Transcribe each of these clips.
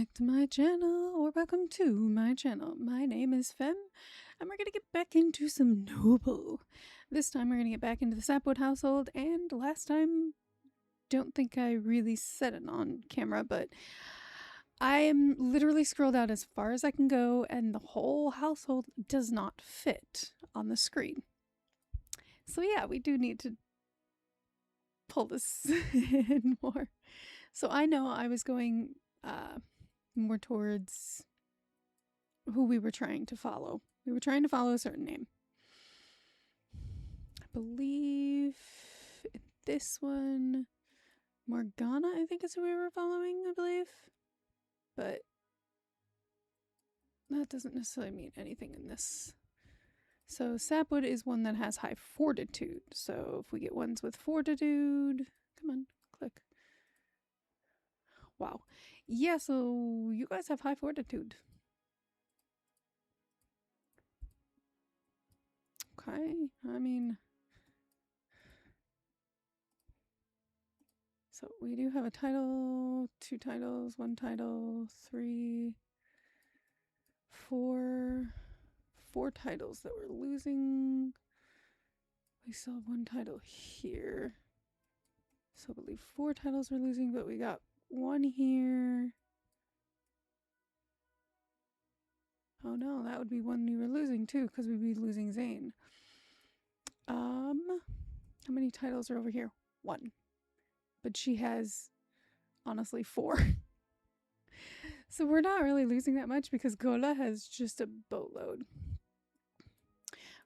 back to my channel, or welcome to my channel. My name is Fem, and we're going to get back into some Noble. This time we're going to get back into the Sapwood household, and last time, don't think I really said it on camera, but I am literally scrolled out as far as I can go, and the whole household does not fit on the screen. So yeah, we do need to pull this in more. So I know I was going more towards who we were trying to follow. We were trying to follow a certain name. I believe in this one, Morgana, I think is who we were following, I believe. But that doesn't necessarily mean anything in this. So Sapwood is one that has high fortitude. So if we get ones with fortitude, come on, click. Wow. Yeah, so you guys have high fortitude. Okay, I mean... So we do have a title, 2 titles, 1 title, 3, 4... 4 titles that we're losing. We still have 1 title here. So I believe 4 titles we're losing, but we got 1 here. Oh no, that would be 1 we were losing too, because we'd be losing Zane. How many titles are over here? 1. But she has, honestly, 4. So we're not really losing that much because Gola has just a boatload.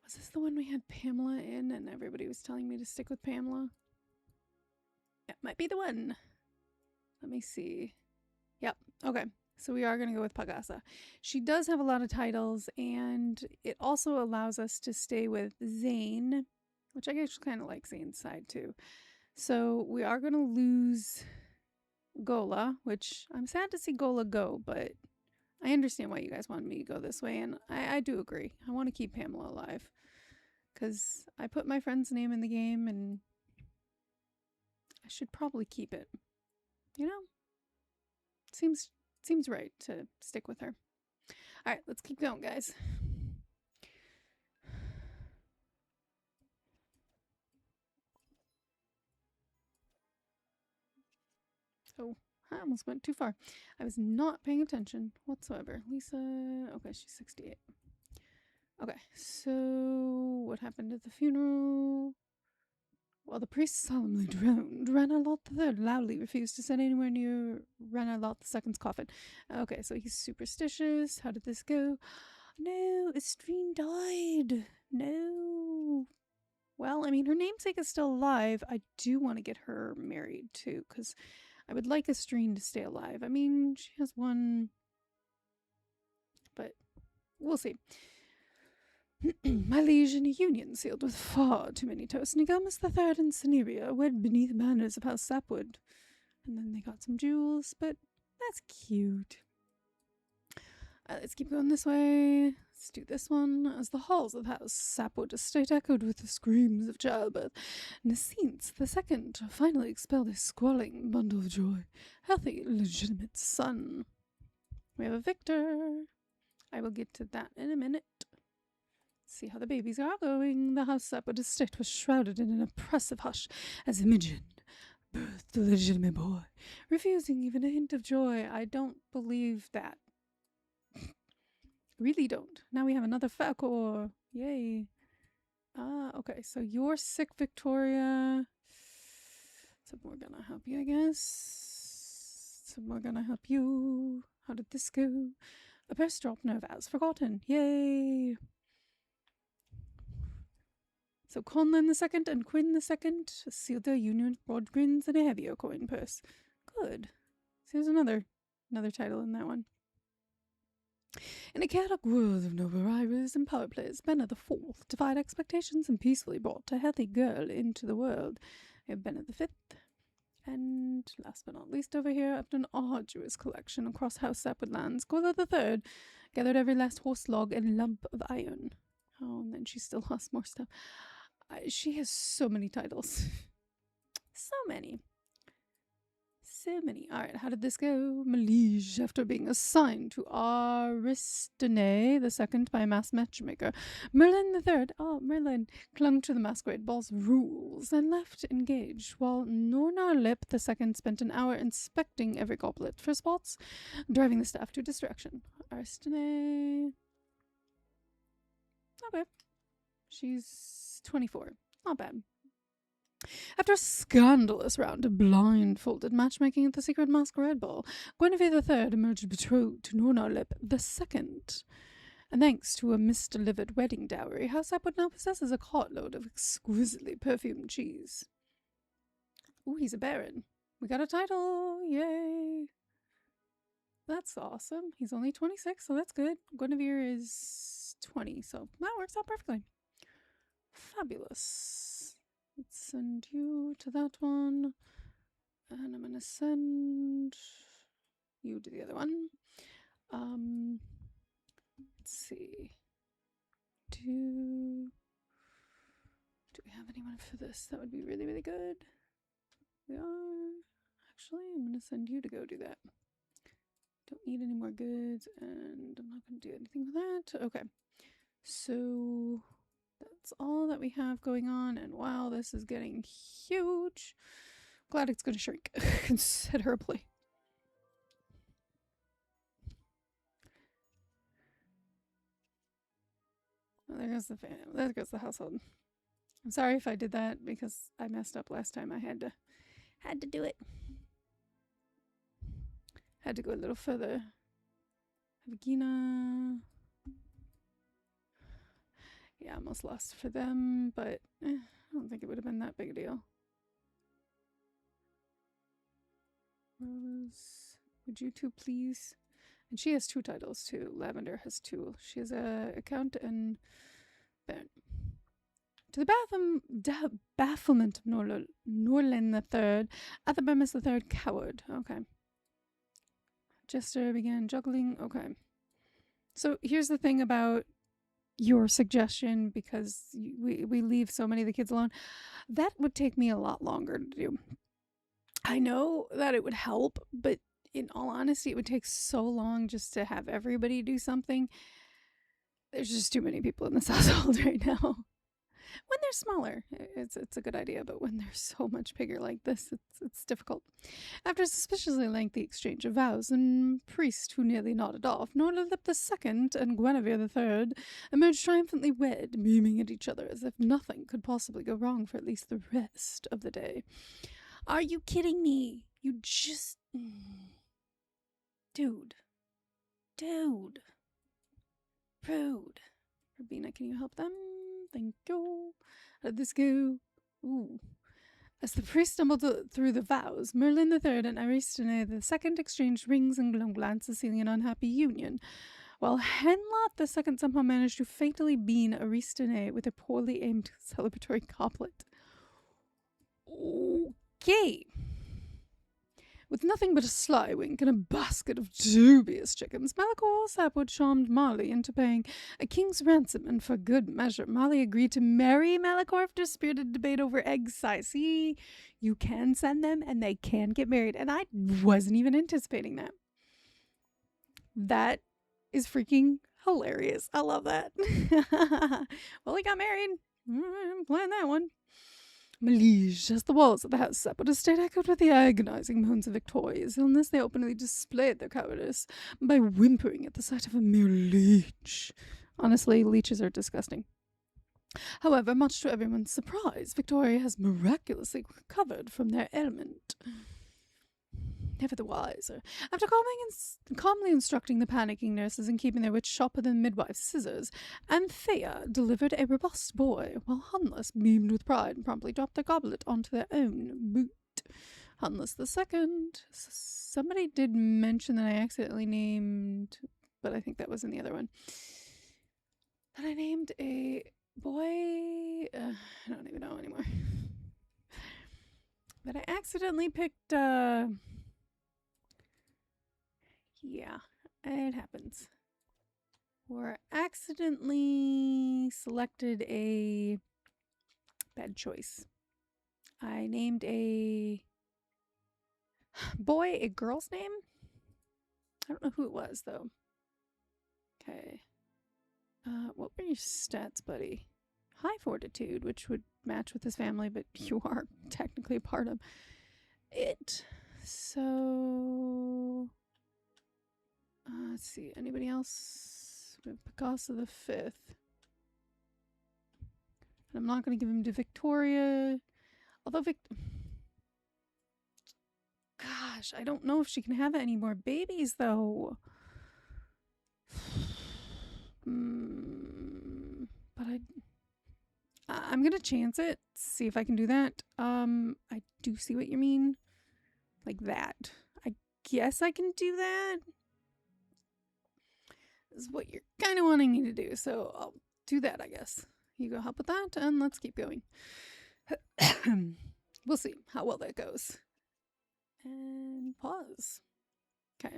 Was this the one we had Pamela in and everybody was telling me to stick with Pamela? That might be the one. Let me see. Yep. Okay. So we are going to go with Pagasa. She does have a lot of titles, and it also allows us to stay with Zane, which I actually kind of like Zane's side too. So we are going to lose Gola, which I'm sad to see Gola go, but I understand why you guys wanted me to go this way, and I do agree. I want to keep Pamela alive because I put my friend's name in the game, and I should probably keep it. You know? Seems right to stick with her. All right, let's keep going, guys. Oh, I almost went too far. I was not paying attention whatsoever. Lisa, okay, she's 68. Okay, so what happened at the funeral? Well, the priest solemnly droned. Ranalot III loudly refused to sit anywhere near Ranalot II's coffin. Okay, so he's superstitious. How did this go? No, Estrine died. No. Well, I mean, her namesake is still alive. I do want to get her married, too, because I would like Estrine to stay alive. I mean, she has 1... But we'll see. My liege, in a union sealed with far too many toasts, Nigamus III and Cineria wed beneath banners of House Sapwood. And then they got some jewels, but that's cute. Let's keep going this way. Let's do this one. As the halls of House Sapwood estate echoed with the screams of childbirth, Nascence II finally expelled his squalling bundle of joy. Healthy, legitimate son. We have a victor. I will get to that in a minute. See how the babies are going. The House Sapwood estate was shrouded in an oppressive hush as Imogen birthed the legitimate boy, refusing even a hint of joy. I don't believe that. Really don't. Now we have another Falcor. Yay. Okay, so you're sick, Victoria. So we're gonna help you, I guess. So we're gonna help you. How did this go? A best drop nerve as forgotten. Yay. So Conlan II and Quinn II sealed their union with broad grins and a heavier coin purse. Good. So there's another title in that one. In a chaotic world of noble rivalries and power plays, Benna IV defied expectations and peacefully brought a healthy girl into the world. We have Benna V. And last but not least over here, after an arduous collection across House Sapwood lands, Gola III gathered every last horse log and lump of iron. Oh, and then she still lost more stuff. She has so many titles. So many. So many. All right, how did this go? Malige, after being assigned to Aristone the second by a masked matchmaker, Merlin the third, Merlin, clung to the Masquerade Ball's rules and left engaged, while Nornarlip the second spent an hour inspecting every goblet for spots, driving the staff to distraction. Aristone. Okay. She's 24. Not bad. After a scandalous round of blindfolded matchmaking at the secret Masquerade Ball, Guinevere III emerged betrothed to Nornarlip II. And thanks to a misdelivered wedding dowry, House Sapwood now possesses a cartload of exquisitely perfumed cheese. Ooh, he's a baron. We got a title! Yay! That's awesome. He's only 26, so that's good. Guinevere is 20, so that works out perfectly. Fabulous. Let's send you to that one. And I'm going to send you to the other one. Let's see. Do we have anyone for this? That would be really, really good. We are. Actually, I'm going to send you to go do that. Don't need any more goods, and I'm not going to do anything with that. Okay. So that's all that we have going on, and wow, this is getting huge. Glad it's going to shrink considerably. Well, there goes the family. There goes the household. I'm sorry if I did that because I messed up last time. I had to do it. Had to go a little further. Vagina. Yeah, almost lost for them, but I don't think it would have been that big a deal. Rose, would you two please? And she has 2 titles too. Lavender has 2. She has a Count and Baron. To the bafflement of Norlin III, Athelbermus III cowered. Okay. Jester began juggling. Okay. So here's the thing about your suggestion, because we leave so many of the kids alone. That would take me a lot longer to do. I know that it would help, but in all honesty, it would take so long just to have everybody do something. There's just too many people in this household right now. When they're smaller, it's a good idea, but when they're so much bigger like this, it's difficult. After a suspiciously lengthy exchange of vows, and priest who nearly nodded off, Nornarlip II and Guinevere III emerged triumphantly wed, beaming at each other as if nothing could possibly go wrong for at least the rest of the day. Are you kidding me? You just... Dude. Rude. Rabina, can you help them? Thank you. How did this go? Ooh. As the priest stumbled through the vows, Merlin III and Aristone II exchanged rings and glances, sealing an unhappy union, while Henlot II somehow managed to fatally bean Aristone with a poorly aimed celebratory goblet. Okay. With nothing but a sly wink and a basket of dubious chickens, Sapwood charmed Marley into paying a king's ransom, and for good measure, Marley agreed to marry Malachor after a spirited debate over egg size. See, you can send them and they can get married, and I wasn't even anticipating that. That is freaking hilarious. I love that. Well, he got married. I'm playing that one. Malige, as the walls of the house Sapwood estate echoed with the agonizing moans of Victoria's illness, they openly displayed their cowardice by whimpering at the sight of a mere leech. Honestly, leeches are disgusting. However, much to everyone's surprise, Victoria has miraculously recovered from their ailment. Never the wiser. After calmly instructing the panicking nurses and keeping their wits sharper than midwife's scissors, Anthea delivered a robust boy, while Hunless beamed with pride and promptly dropped their goblet onto their own boot. Hunless II. Somebody did mention that I accidentally named, but I think that was in the other one, that I named a boy, I don't even know anymore, that I accidentally picked, yeah, it happens. Or accidentally selected a bad choice. I named a Boy, a girl's name? I don't know who it was, though. Okay. What were your stats, buddy? High fortitude, which would match with his family, but you are technically part of it. So, let's see. Anybody else? We have Picasso the Fifth. And I'm not going to give him to Victoria. Although gosh, I don't know if she can have any more babies, though. But I'm gonna chance it, see if I can do that. I do see what you mean. Like that. I guess I can do that. This is what you're kind of wanting me to do, so I'll do that, I guess. You go help with that, and let's keep going. We'll see how well that goes. And pause. Okay.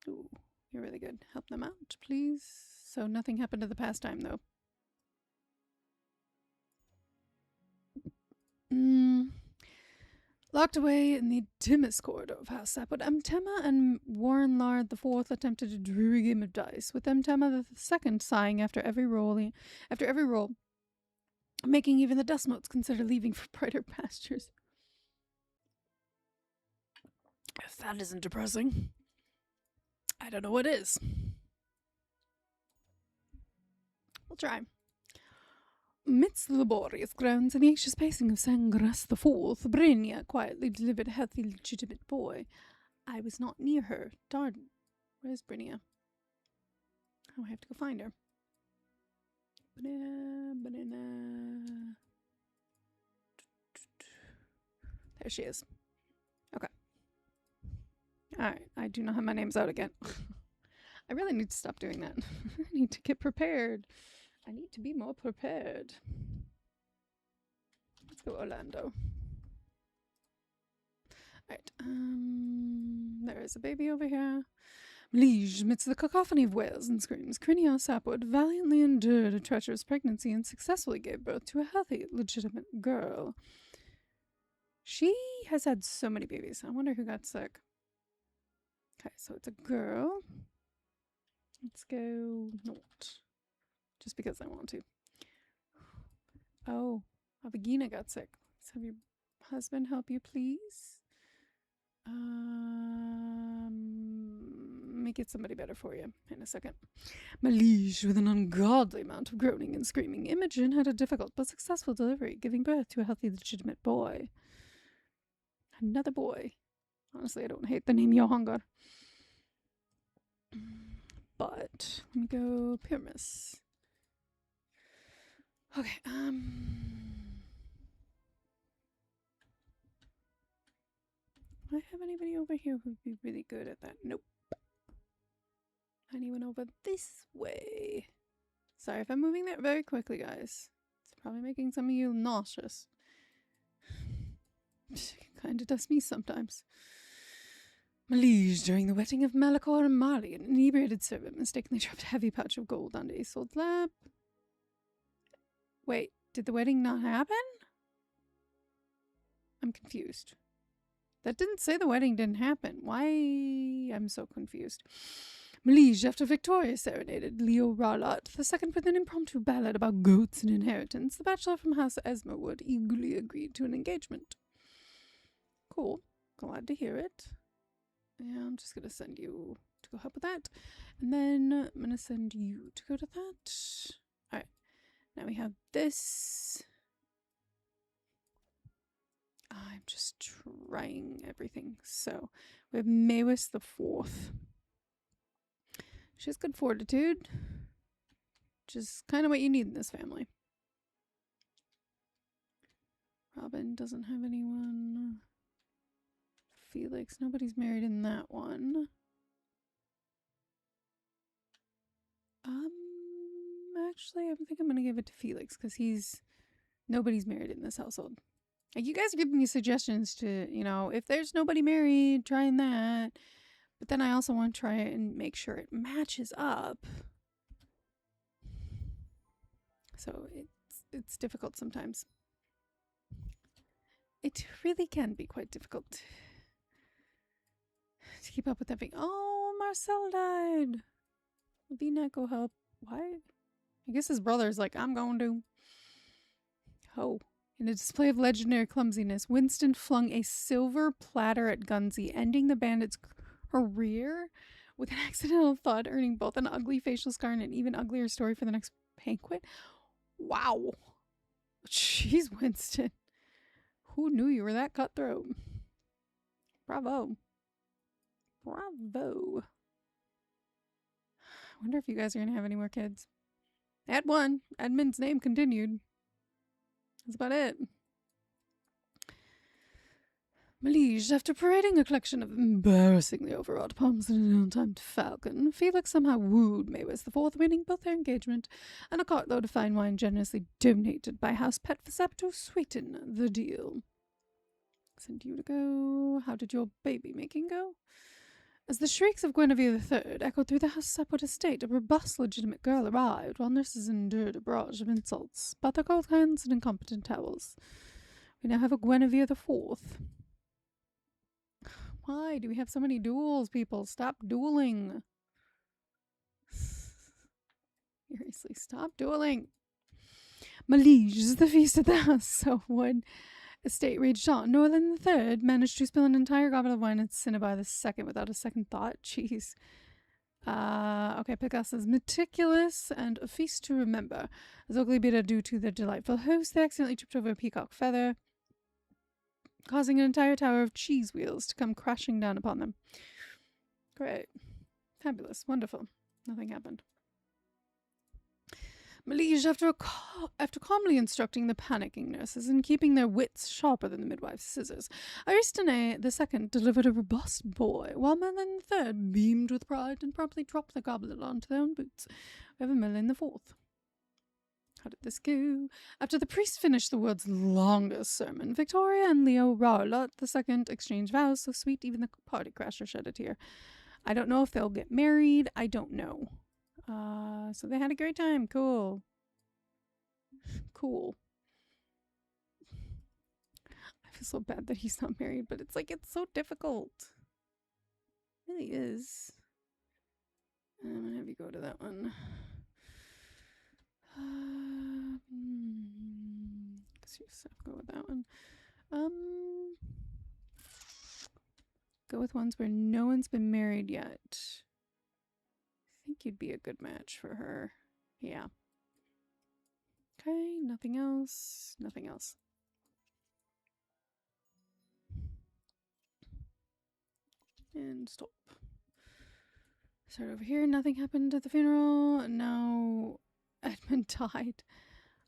Ooh, you're really good. Help them out, please. So nothing happened to the past time, though. Locked away in the dimmest corridor of House Sapwood, Emtema and Warren Lard IV attempted a dreary game of dice, with Emtema II sighing after every roll, making even the dust motes consider leaving for brighter pastures. If that isn't depressing, I don't know what is. We'll try. Amidst the laborious grounds and the anxious pacing of Sangras the Fourth, Brynja quietly delivered a healthy, legitimate boy. I was not near her. Darn. Where's Brynja? Oh, I have to go find her. Banana. There she is. Okay. Alright, I do not have my names out again. I really need to stop doing that. I need to get prepared. I need to be more prepared. Let's go Orlando. Alright, there is a baby over here. Liege, amidst the cacophony of wails and screams, Crinia Sapwood valiantly endured a treacherous pregnancy and successfully gave birth to a healthy, legitimate girl. She has had so many babies. I wonder who got sick. Okay, so it's a girl. Let's go not. Just because I want to. Oh, Avagina got sick. Let's have your husband help you, please. Let me get somebody better for you in a second. Malige, with an ungodly amount of groaning and screaming, Imogen had a difficult but successful delivery, giving birth to a healthy, legitimate boy. Another boy. Honestly, I don't hate the name Johangar. But, let me go Pyramus. Okay, do I have anybody over here who'd be really good at that? Nope. Anyone over this way? Sorry if I'm moving that very quickly, guys. It's probably making some of you nauseous. Kinda does me sometimes. Malige, during the wedding of Malachor and Mali, an inebriated servant mistakenly dropped a heavy pouch of gold onto Isolde's lap. Wait, did the wedding not happen? I'm confused. That didn't say the wedding didn't happen. Why? I'm so confused. Malige, after Victoria serenaded Leo Rarlot II with an impromptu ballad about goats and inheritance, the bachelor from House Esmerwood eagerly agreed to an engagement. Cool. Glad to hear it. Yeah, I'm just going to send you to go help with that. And then I'm going to send you to go to that. Alright. Now we have this. I'm just trying everything. So, we have Mawis the Fourth. She has good fortitude, which is kind of what you need in this family. Robin doesn't have anyone. Felix, nobody's married in that one. Actually, I think I'm going to give it to Felix because nobody's married in this household. Like, you guys are giving me suggestions to, if there's nobody married, trying that. But then I also want to try and make sure it matches up. So it's difficult sometimes. It really can be quite difficult. to keep up with everything. Oh, Marcel died. V-neck go help. What? I guess his brother's like, I'm going to. Oh. In a display of legendary clumsiness, Winston flung a silver platter at Gunsy, ending the bandit's career with an accidental thud, earning both an ugly facial scar and an even uglier story for the next banquet. Wow. Jeez, Winston. Who knew you were that cutthroat? Bravo. Bravo. I wonder if you guys are going to have any more kids. At one, Edmund's name continued. That's about it. Malige, after parading a collection of embarrassingly overwrought palms and an ill-timed falcon, Felix somehow wooed Maywis the Fourth, winning both their engagement and a cartload of fine wine generously donated by house pet for Sap to sweeten the deal. Send you to go. How did your baby making go? As the shrieks of Guinevere III echoed through the house Sapwood estate, a robust, legitimate girl arrived, while nurses endured a barrage of insults about their cold hands and incompetent towels. We now have a Guinevere IV. Why do we have so many duels, people? Stop dueling. Seriously, stop dueling. Malige is the feast at the house Sapwood estate raged on. Northern III managed to spill an entire goblet of wine at Cinnabar II without a second thought. Jeez. Okay, Picasso says meticulous and a feast to remember. As Oakley bid adieu to their delightful host, they accidentally tripped over a peacock feather, causing an entire tower of cheese wheels to come crashing down upon them. Great. Fabulous. Wonderful. Nothing happened. Malige, after calmly instructing the panicking nurses and keeping their wits sharper than the midwife's scissors, Aristide II delivered a robust boy, while Merlin III beamed with pride and promptly dropped the goblet onto their own boots over Merlin IV. How did this go? After the priest finished the world's longest sermon, Victoria and Leo Rarlot II exchanged vows so sweet even the party crasher shed a tear. I don't know if they'll get married. I don't know. So they had a great time. Cool. Cool. I feel so bad that he's not married, but it's like, it's so difficult. It really is. I'm gonna have you go to that one. Go with that one. Go with ones where no one's been married yet. I think you'd be a good match for her. Yeah. Okay, nothing else. Nothing else. And stop. Start over here. Nothing happened at the funeral. Now Edmund died.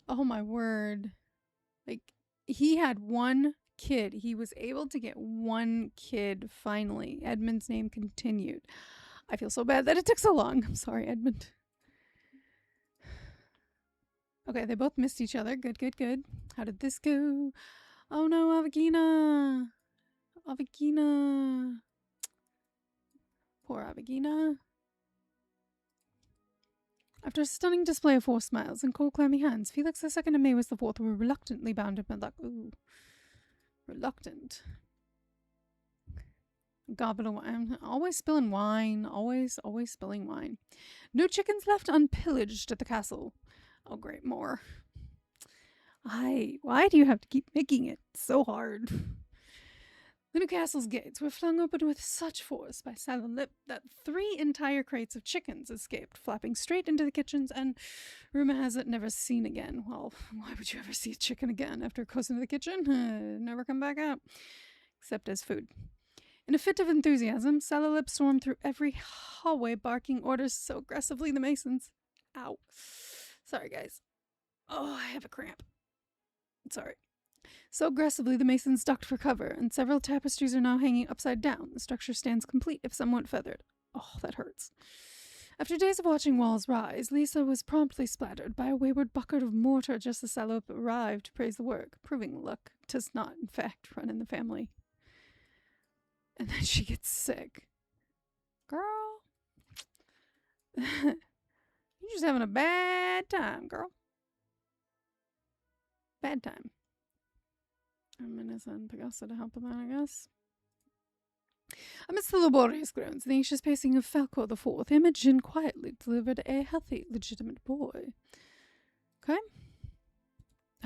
Oh my word. Like, he had one kid. He was able to get one kid finally. Edmund's name continued. I feel so bad that it took so long. I'm sorry, Edmund. Okay, they both missed each other. Good, good, good. How did this go? Oh no, Avagina. Avagina. Poor Avagina. After a stunning display of forced smiles and cold, clammy hands, Felix II and Maywis IV were reluctantly bound to Medlock. Ooh. Reluctant. Goblet of wine. Always spilling wine. Always spilling wine. No chickens left unpillaged at the castle. Oh, great, more. Why do you have to keep making it so hard? The new castle's gates were flung open with such force by Silent Lip that 3 entire crates of chickens escaped, flapping straight into the kitchens, and rumor has it never seen again. Well, why would you ever see a chicken again after it goes into the kitchen? Never come back out, except as food. In a fit of enthusiasm, Salalip stormed through every hallway, barking orders so aggressively the masons... Ow. Sorry, guys. Oh, I have a cramp. Sorry. So aggressively, the masons ducked for cover, and several tapestries are now hanging upside down. The structure stands complete, if somewhat feathered. Oh, that hurts. After days of watching walls rise, Lisa was promptly splattered by a wayward bucket of mortar just as Salop arrived to praise the work, proving luck does not, in fact, run in the family. And then she gets sick. Girl. You're just having a bad time, girl. Bad time. I'm gonna send Picasso to help with that, I guess. Amidst the laborious groans, the anxious pacing of Falco the Fourth, Imogen quietly delivered a healthy, legitimate boy. Okay?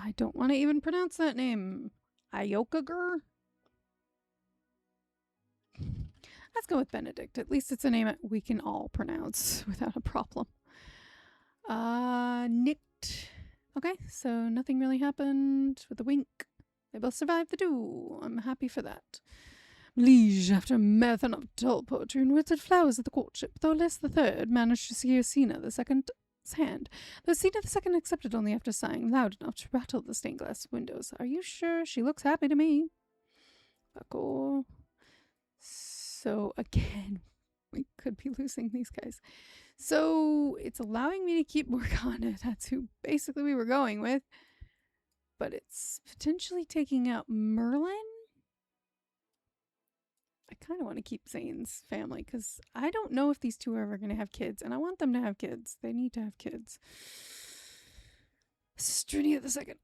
I don't want to even pronounce that name. Iokager? Let's go with Benedict. At least it's a name we can all pronounce without a problem. Nicked. Okay, so nothing really happened with the wink. They both survived the duel. I'm happy for that. Liege, after a marathon of dull poetry and wilted flowers at the courtship, Tholis the Third managed to secure Sina the Second's hand, though Sina the Second accepted only after sighing loud enough to rattle the stained glass windows. Are you sure? She looks happy to me. Buckle. So, again, we could be losing these guys. So, it's allowing me to keep Morgana. That's who basically we were going with. But it's potentially taking out Merlin? I kind of want to keep Zane's family because I don't know if these two are ever going to have kids, and I want them to have kids. They need to have kids. Strinia the Second.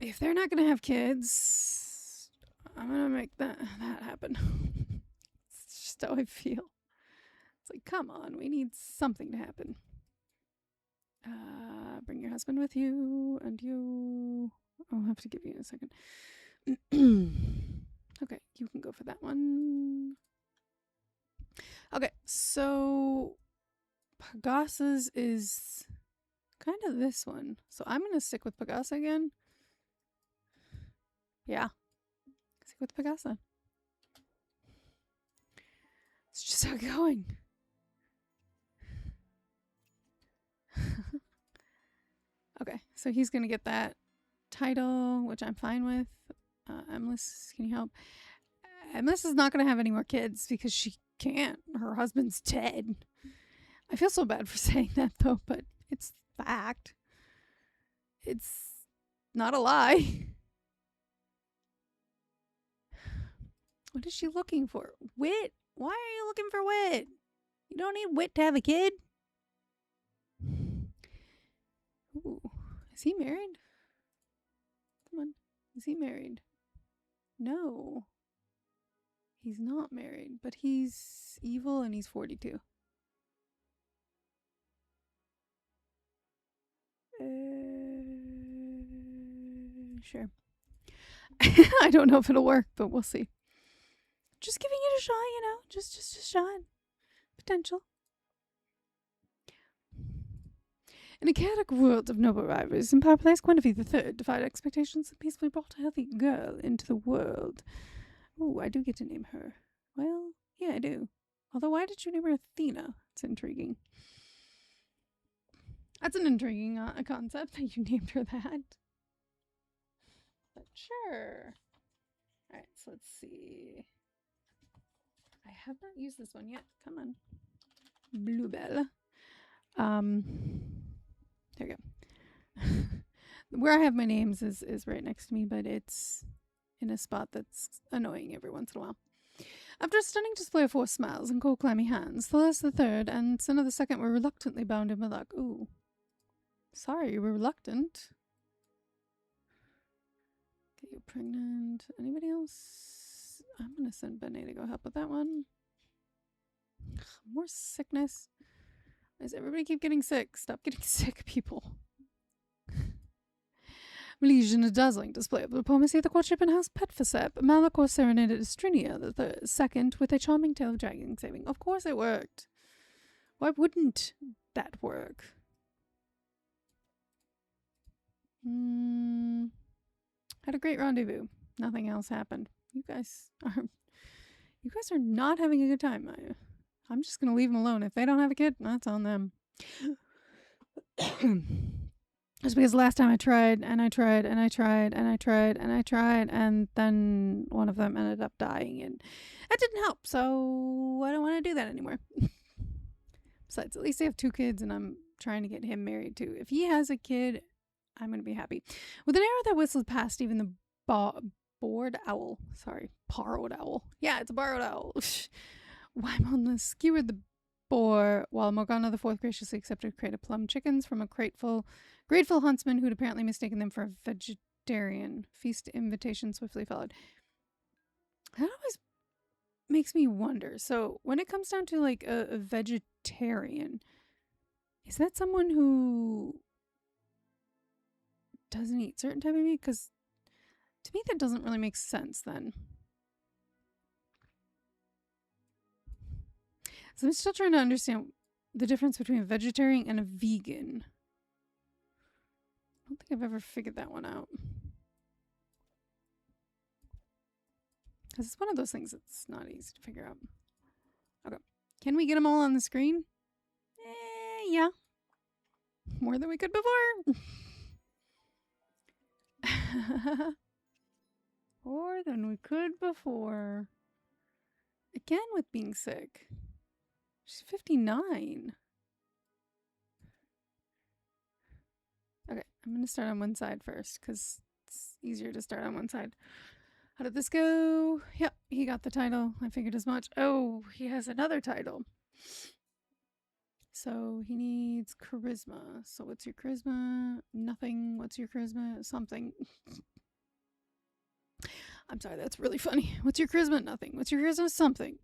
If they're not going to have kids, I'm going to make that happen. It's just how I feel. It's like, come on, we need something to happen. Bring your husband with you, and you... I'll have to give you a second. Okay, you can go for that one. Okay, so Pegasus is kind of this one. So I'm going to stick with Pegasa again. Yeah. Stick with Pegasa. It's just how it's going. Okay, so he's going to get that title, which I'm fine with. Emlys, can you help? Emlys is not going to have any more kids because she can't. Her husband's dead. I feel so bad for saying that, though, but it's fact. It's not a lie. What is she looking for? Wit? Why are you looking for wit? You don't need wit to have a kid. Ooh. Is he married? Come on. Is he married? No. He's not married, but he's evil and he's 42. Sure. I don't know if it'll work, but we'll see. Just giving it a shot, you know? Just a shot. Potential. In a chaotic world of noble rivalries, in power place, Guinevere the Third defied expectations and peacefully brought a healthy girl into the world. Ooh, I do get to name her. Well, yeah, I do. Although, why did you name her Athena? It's intriguing. That's an intriguing concept that you named her that. But sure. Alright, so let's see. I have not used this one yet. Come on. Bluebell. There you go. Where I have my names is right next to me, but it's in a spot that's annoying every once in a while. After a stunning display of 4 smiles and cold clammy hands, Tholis the Third and Senna the Second were reluctantly bound in Malak. Ooh. Sorry, you were reluctant. Get you pregnant. Anybody else? I'm gonna send Benny to go help with that one. More sickness. Why does everybody keep getting sick? Stop getting sick, people. Liege, in a dazzling display of diplomacy at the courtship and house pet for Sep, Malachor serenaded Estrinia the Second with a charming tale of dragon saving. Of course it worked. Why wouldn't that work? Had a great rendezvous. Nothing else happened. You guys are not having a good time. I'm just gonna leave them alone. If they don't have a kid, that's on them. Just because last time I tried, and I tried, and I tried, and I tried, and I tried, and then one of them ended up dying, and that didn't help, so I don't want to do that anymore. Besides, at least I have 2 kids, and I'm trying to get him married, too. If he has a kid, I'm going to be happy. With an arrow that whistled past even the borrowed owl. Yeah, it's a borrowed owl. Wymonless skewered the boar, while Morgana the Fourth graciously accepted a crate of plum chickens from a grateful huntsman who'd apparently mistaken them for a vegetarian. Feast invitation swiftly followed. That always makes me wonder. So when it comes down to like a vegetarian, is that someone who doesn't eat certain type of meat? Because to me that doesn't really make sense then. So I'm still trying to understand the difference between a vegetarian and a vegan. I don't think I've ever figured that one out. Because it's one of those things that's not easy to figure out. Okay. Can we get them all on the screen? Yeah. More than we could before. More than we could before. Again with being sick. She's 59. Okay, I'm going to start on one side first because it's easier to start on one side. How did this go? Yep, he got the title. I figured as much. Oh, he has another title. So he needs charisma. So what's your charisma? Nothing. What's your charisma? Something. I'm sorry, that's really funny. What's your charisma? Nothing. What's your charisma? Something.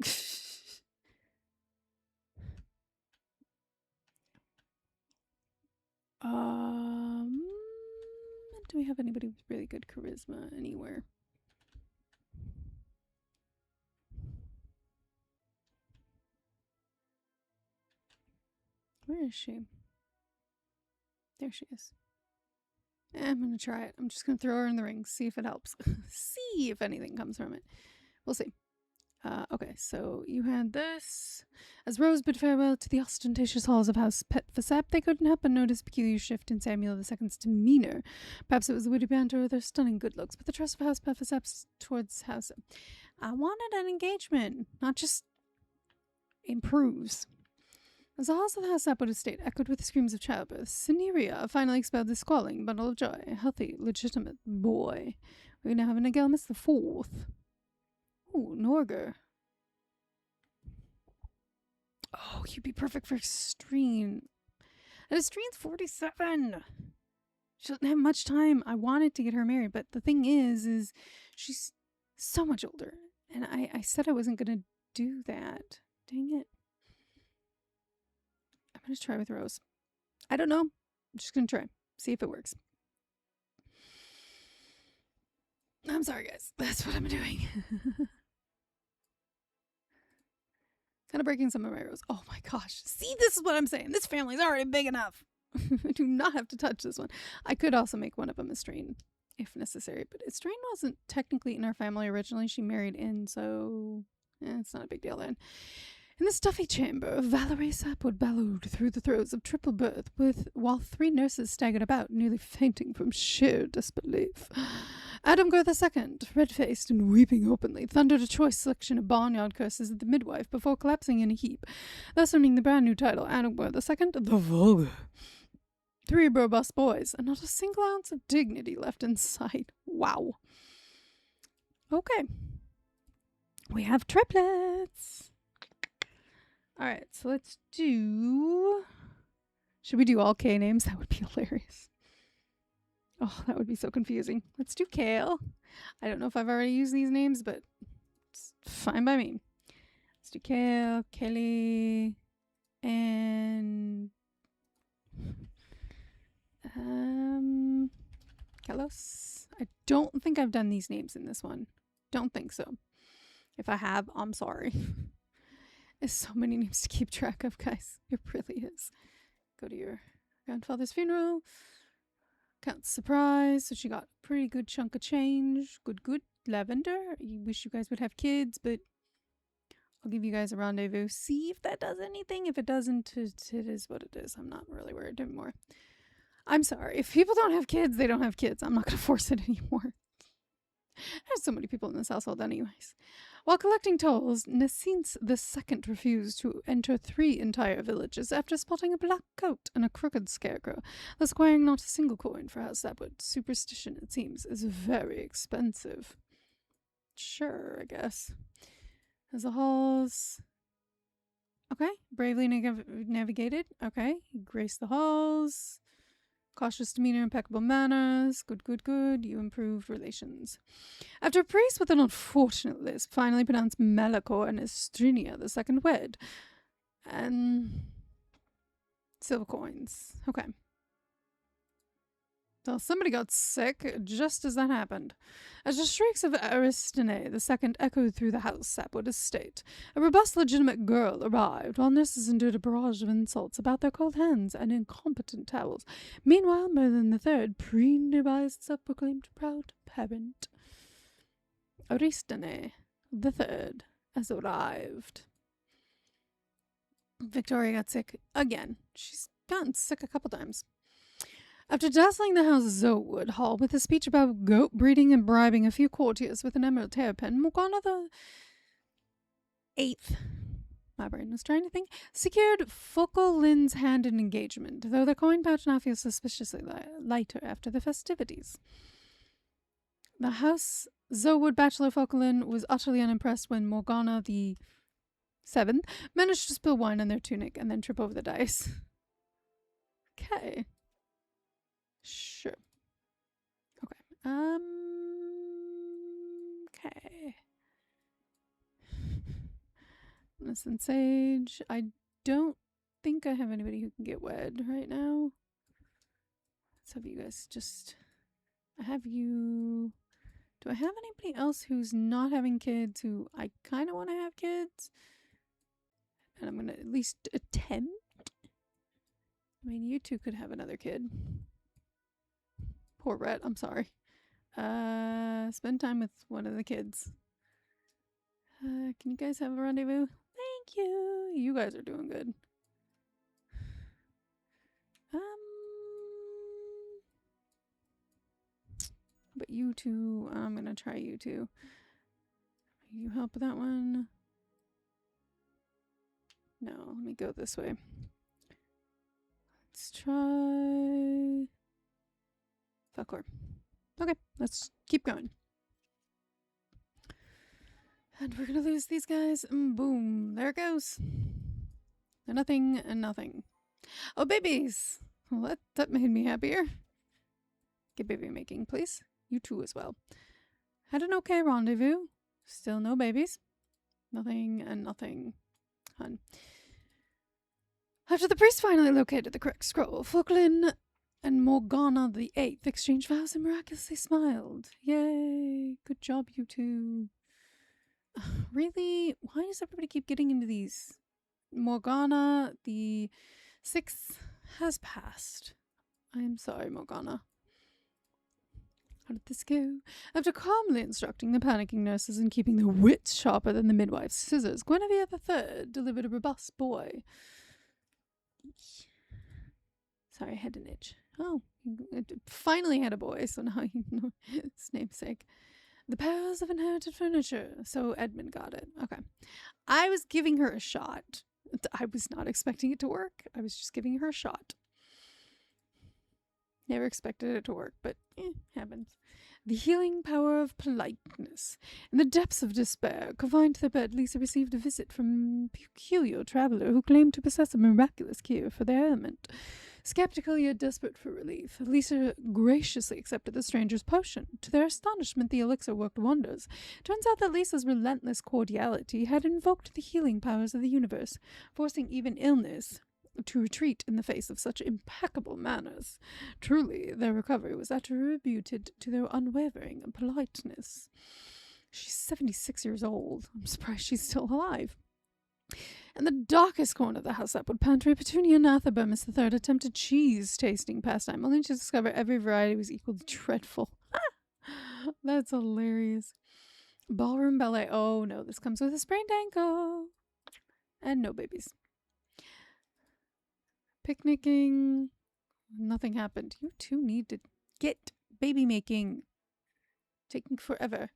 Do we have anybody with really good charisma anywhere? Where is she? There she is. I'm going to try it. I'm just going to throw her in the ring, see if it helps. See if anything comes from it. We'll see. Okay, so you had this. As Rose bid farewell to the ostentatious halls of House Petfasap, they couldn't help but notice a peculiar shift in Samuel II's demeanor. Perhaps it was the witty banter or their stunning good looks, but the trust of House Petfasap towards House... I wanted an engagement, not just improves. As the halls of the House Sapwood estate echoed with the screams of childbirth, Cineria finally expelled the squalling bundle of joy. A healthy, legitimate boy. We now have an Agelmus the Fourth. Ooh, Norger. Oh, you'd be perfect for Estreen. And Estreen's 47. She doesn't have much time. I wanted to get her married, but the thing is she's so much older. And I said I wasn't going to do that. Dang it. I'm going to try with Rose. I don't know. I'm just going to try. See if it works. I'm sorry, guys. That's what I'm doing. Kind of breaking some of my rules. Oh my gosh. See, this is what I'm saying. This family's already big enough. I do not have to touch this one. I could also make one of them Estreen if necessary, but Estreen wasn't technically in our family originally. She married in, so it's not a big deal then. In the stuffy chamber, Valerie Sapwood bellowed through the throes of triple birth, while 3 nurses staggered about, nearly fainting from sheer disbelief. Adam Girth II, red-faced and weeping openly, thundered a choice selection of barnyard curses at the midwife before collapsing in a heap, thus earning the brand new title, Adam Girth II, the Vulgar. 3 robust boys, and not a single ounce of dignity left in sight. Wow. Okay. We have triplets. Alright, so let's do... Should we do all K names? That would be hilarious. Oh, that would be so confusing. Let's do Kale. I don't know if I've already used these names, but it's fine by me. Let's do Kale, Kelly, and... Kalos. I don't think I've done these names in this one. Don't think so. If I have, I'm sorry. There's so many names to keep track of, guys. It really is. Go to your grandfather's funeral. Count surprise. So she got a pretty good chunk of change. Good. Lavender. I wish you guys would have kids, but I'll give you guys a rendezvous. See if that does anything. If it doesn't, it is what it is. I'm not really worried anymore. I'm sorry. If people don't have kids, they don't have kids. I'm not going to force it anymore. There's so many people in this household anyways. While collecting tolls, Nescence II refused to enter 3 entire villages after spotting a black coat and a crooked scarecrow, thus acquiring not a single coin for House Sapwood. Superstition, it seems, is very expensive. Sure, I guess. As the halls... Okay, bravely navigated. Okay, he graced the halls. Cautious demeanor, impeccable manners. Good, good, good. You improved relations. After a priest with an unfortunate lisp finally pronounced Melachor and Estrinia the second wed. And silver coins. Okay. So somebody got sick just as that happened. As the shrieks of Aristine the second echoed through the house, Sapwood estate, a robust, legitimate girl arrived, while nurses endured a barrage of insults about their cold hands and incompetent towels. Meanwhile, Merlin the Third, preened by his self-proclaimed proud parent. Aristine the Third has arrived. Victoria got sick again. She's gotten sick a couple times. After dazzling the house Zowood Hall with a speech about goat breeding and bribing a few courtiers with an emerald hairpin, Morgana the Eighth, my brain was trying to think, secured Focal Lynn's hand in engagement, though the coin pouch now feels suspiciously lighter after the festivities. The house Zowood bachelor Focal Lynn was utterly unimpressed when Morgana the Seventh managed to spill wine on their tunic and then trip over the dice. Okay. Sure. Okay. Okay. Listen, Sage. I don't think I have anybody who can get wed right now. Let's have you guys just... I have you... Do I have anybody else who's not having kids who I kind of want to have kids? And I'm going to at least attempt. I mean, you two could have another kid. Poor Rhett, I'm sorry. Spend time with one of the kids. Can you guys have a rendezvous? Thank you. You guys are doing good. But you two, I'm gonna try you two. You help with that one? No, let me go this way. Let's try... Falcor. Okay, let's keep going. And we're gonna lose these guys. Boom. There it goes. Nothing and nothing. Oh, babies! Well, that made me happier. Get baby making, please. You too as well. Had an okay rendezvous. Still no babies. Nothing and nothing. Hun. After the priest finally located the correct scroll, Falkland and Morgana the Eighth exchanged vows and miraculously smiled. Yay! Good job, you two. Really? Why does everybody keep getting into these? Morgana the Sixth has passed. I am sorry, Morgana. How did this go? After calmly instructing the panicking nurses and keeping their wits sharper than the midwife's scissors, Guinevere the Third delivered a robust boy. Sorry, I had an itch. Oh, it finally had a boy, so now you know his namesake. The powers of inherited furniture. So Edmund got it. Okay. I was giving her a shot. I was not expecting it to work. I was just giving her a shot. Never expected it to work, but happens. The healing power of politeness. In the depths of despair, confined to their bed, Lisa received a visit from a peculiar traveler who claimed to possess a miraculous cure for their ailment. Skeptical yet desperate for relief, Lisa graciously accepted the stranger's potion. To their astonishment, the elixir worked wonders. Turns out that Lisa's relentless cordiality had invoked the healing powers of the universe, forcing even illness to retreat in the face of such impeccable manners. Truly, their recovery was attributed to their unwavering politeness. She's 76 years old. I'm surprised she's still alive. In the darkest corner of the house Sapwood pantry, Petunia and Athabermus the Third attempted cheese-tasting pastime, only to discover every variety was equally dreadful. That's hilarious. Ballroom ballet. Oh no, this comes with a sprained ankle. And no babies. Picnicking. Nothing happened. You two need to get baby making. Taking forever.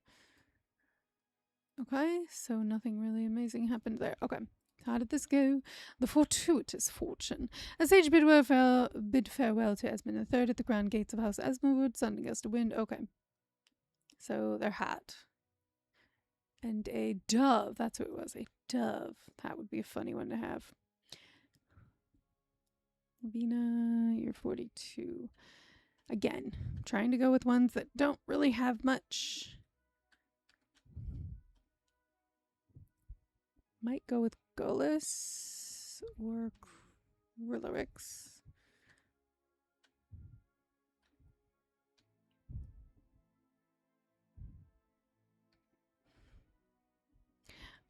Okay, so nothing really amazing happened there. Okay, how did this go? The fortuitous fortune. As Sage bid farewell to Esmond the Third at the grand gates of House Esmondwood, sending us to wind. Okay, so their hat. And a dove. That's what it was, a dove. That would be a funny one to have. Lavina, you're 42. Again, trying to go with ones that don't really have much. Might go with Golis or Krillarix.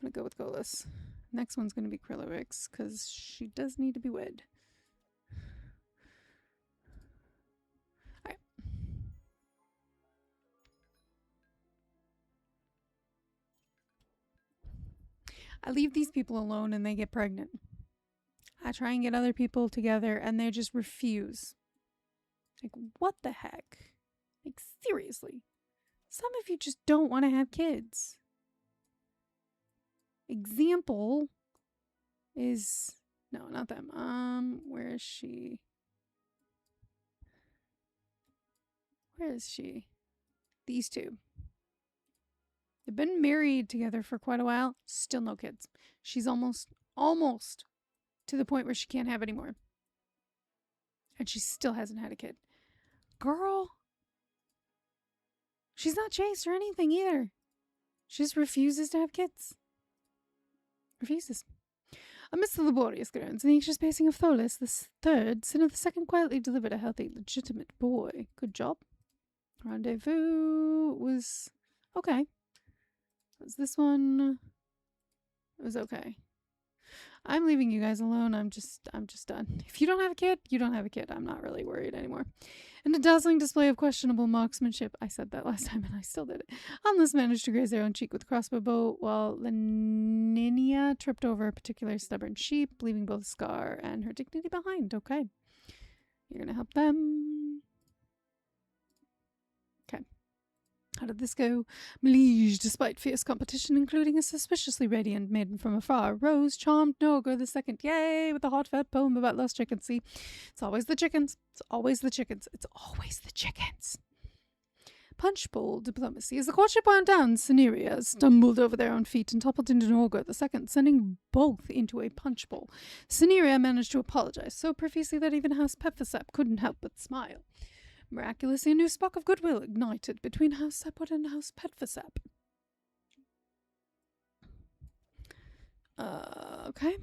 I'm going to go with Golis. Next one's going to be Krillarix because she does need to be wed. Alright. I leave these people alone and they get pregnant. I try and get other people together and they just refuse. Like, what the heck? Like, seriously. Some of you just don't want to have kids. Example is... No, not them. Where is she? Where is she? These two. They've been married together for quite a while. Still no kids. She's almost to the point where she can't have any more. And she still hasn't had a kid. Girl. She's not chaste or anything either. She just refuses to have kids. Refuses. Amidst the laborious groans and the anxious pacing of Tholis, the third, sin of the second quietly delivered a healthy, legitimate boy. Good job. Rendezvous was okay. Was this one? It was okay. I'm leaving you guys alone. I'm just done. If you don't have a kid, you don't have a kid. I'm not really worried anymore. In a dazzling display of questionable marksmanship, I said that last time and I still did it. Unless managed to graze their own cheek with a crossbow bow, while Leninia tripped over a particular stubborn sheep, leaving both a scar and her dignity behind. Okay. You're gonna help them. Okay. How did this go? Melige, despite fierce competition, including a suspiciously radiant maiden from afar, Rose charmed Noga the second, yay, with a heartfelt poem about lost chickens. See, it's always the chickens. It's always the chickens. It's always the chickens. Punch bowl diplomacy. As the courtship wound down, Cineria stumbled over their own feet and toppled into Noga the second, sending both into a punch bowl. Cineria managed to apologize so profusely that even House Pephisap couldn't help but smile. Miraculously, a new spark of goodwill ignited between House Sapwood and House Pephisap. Okay.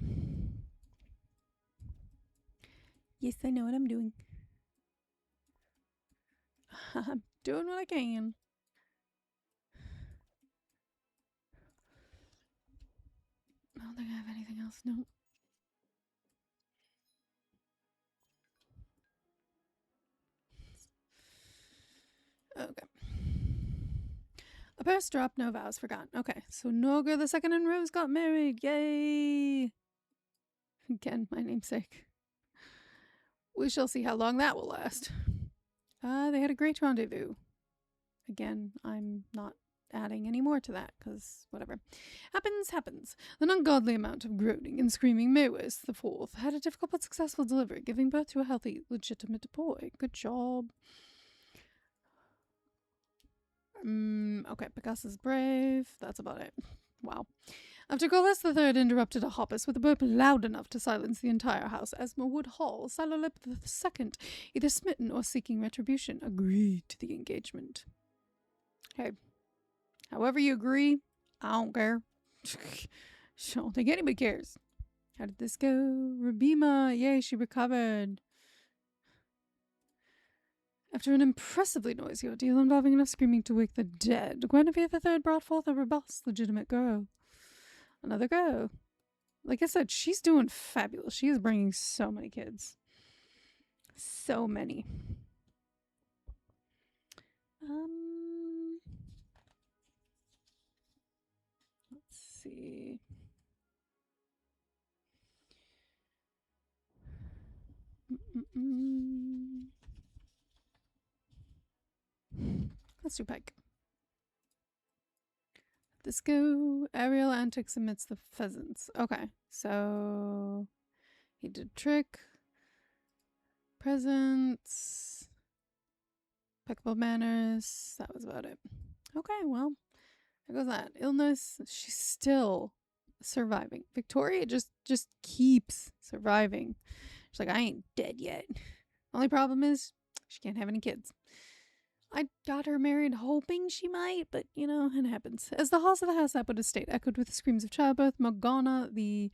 Yes, I know what I'm doing. I'm doing what I can. I don't think I have anything else. No. Okay. A purse dropped, no vows forgotten. Okay, so Noga the second and Rose got married. Yay! Again, my namesake. We shall see how long that will last. They had a great rendezvous. Again, I'm not adding any more to that, because whatever. Happens. An ungodly amount of groaning and screaming. Maywis the fourth had a difficult but successful delivery, giving birth to a healthy, legitimate boy. Good job. Okay, Picasso's brave. That's about it. Wow. After Golis the third interrupted a hoppus with a burp loud enough to silence the entire house, Esmerwood Hall, Salolip the second, either smitten or seeking retribution, agreed to the engagement. Hey, however you agree, I don't care. I don't think anybody cares. How did this go? Rabima, yay, she recovered. After an impressively noisy ordeal involving enough screaming to wake the dead, Guinevere III brought forth a robust, legitimate girl. Another girl. Like I said, she's doing fabulous. She is bringing so many kids. So many. Let's see. Let's do Pike. Let's go. Aerial antics amidst the pheasants. Okay, so he did trick, presents, impeccable manners. That was about it. Okay, well, there goes that. Illness. She's still surviving. Victoria just keeps surviving. She's like, I ain't dead yet. Only problem is she can't have any kids. I got her married hoping she might, but, you know, it happens. As the halls of the house Sapwood estate echoed with the screams of childbirth, Morgana the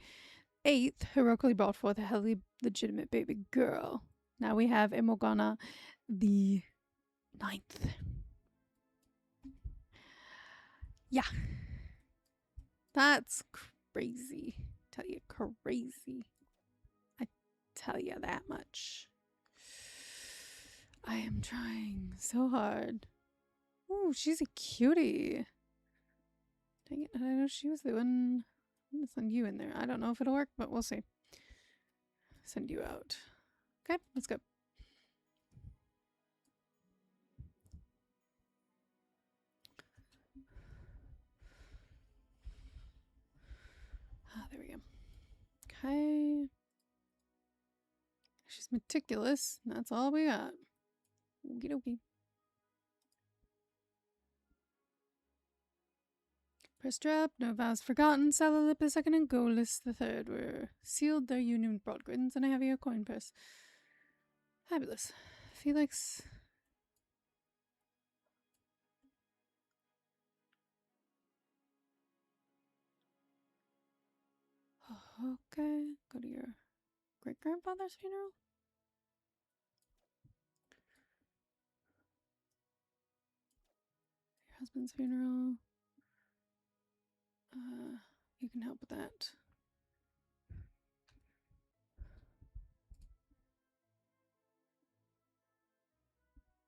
8th heroically brought forth a healthy, legitimate baby girl. Now we have a Morgana the 9th. Yeah. That's crazy. Tell you, crazy. I tell you that much. I am trying so hard. Ooh, she's a cutie. Dang it, I know she was the one. I'm gonna send you in there. I don't know if it'll work, but we'll see. Send you out. Okay, let's go. Ah, there we go. Okay. She's meticulous. That's all we got. Okie dokie. Press drop, no vows forgotten, Salalip the 2nd and Golis the 3rd were sealed their union with broad grins and a heavier coin purse. Fabulous. Felix. Okay, go to your great-grandfather's funeral? Your husband's funeral. You can help with that.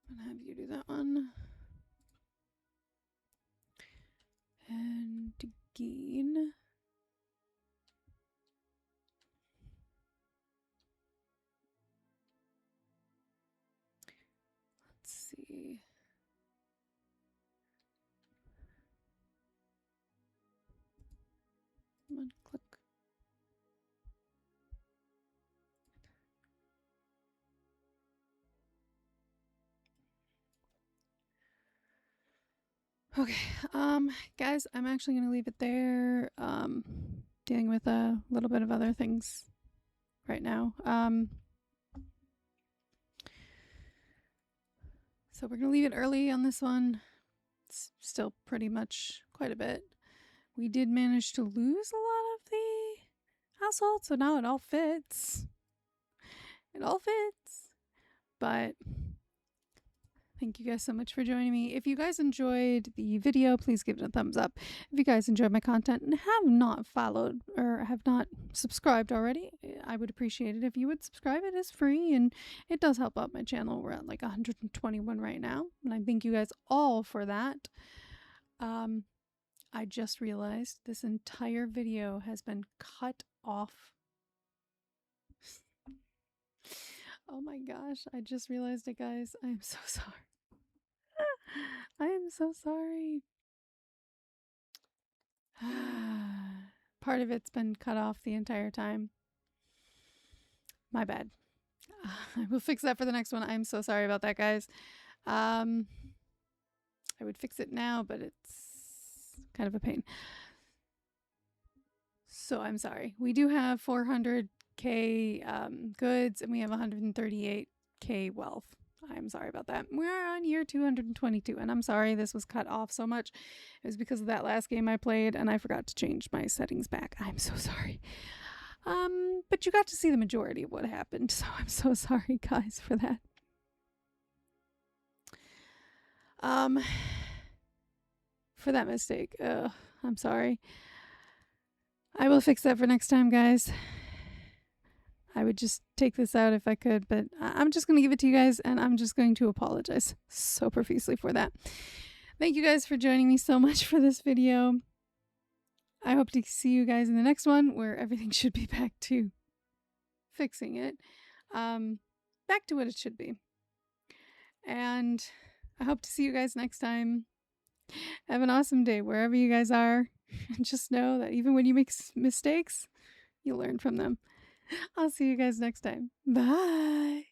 I'm gonna have you do that one. And Dean. Let's see. Come on, click. Okay, guys, I'm actually gonna leave it there. Dealing with a little bit of other things right now. So we're gonna leave it early on this one. It's still pretty much quite a bit. We did manage to lose a lot of the household, so now it all fits. It all fits. But thank you guys so much for joining me. If you guys enjoyed the video, please give it a thumbs up. If you guys enjoyed my content and have not followed or have not subscribed already, I would appreciate it if you would subscribe. It is free and it does help out my channel. We're at like 121 right now, and I thank you guys all for that. I just realized this entire video has been cut off. Oh my gosh, I just realized it, guys. I am so sorry. I am so sorry. Part of it's been cut off the entire time. My bad. I will fix that for the next one. I'm so sorry about that, guys. I would fix it now, but it's kind of a pain. So I'm sorry. We do have 400k goods and we have 138k wealth. I'm sorry about that. We're on year 222 and I'm sorry this was cut off so much. It was because of that last game I played and I forgot to change my settings back. I'm so sorry. But you got to see the majority of what happened, so I'm so sorry guys for that. For that mistake. I'm sorry. I will fix that for next time, guys. I would just take this out if I could, but I'm just going to give it to you guys, and I'm just going to apologize so profusely for that. Thank you guys for joining me so much for this video. I hope to see you guys in the next one, where everything should be back to fixing it. Back to what it should be. And I hope to see you guys next time. Have an awesome day wherever you guys are. And just know that even when you make mistakes, you learn from them. I'll see you guys next time. Bye.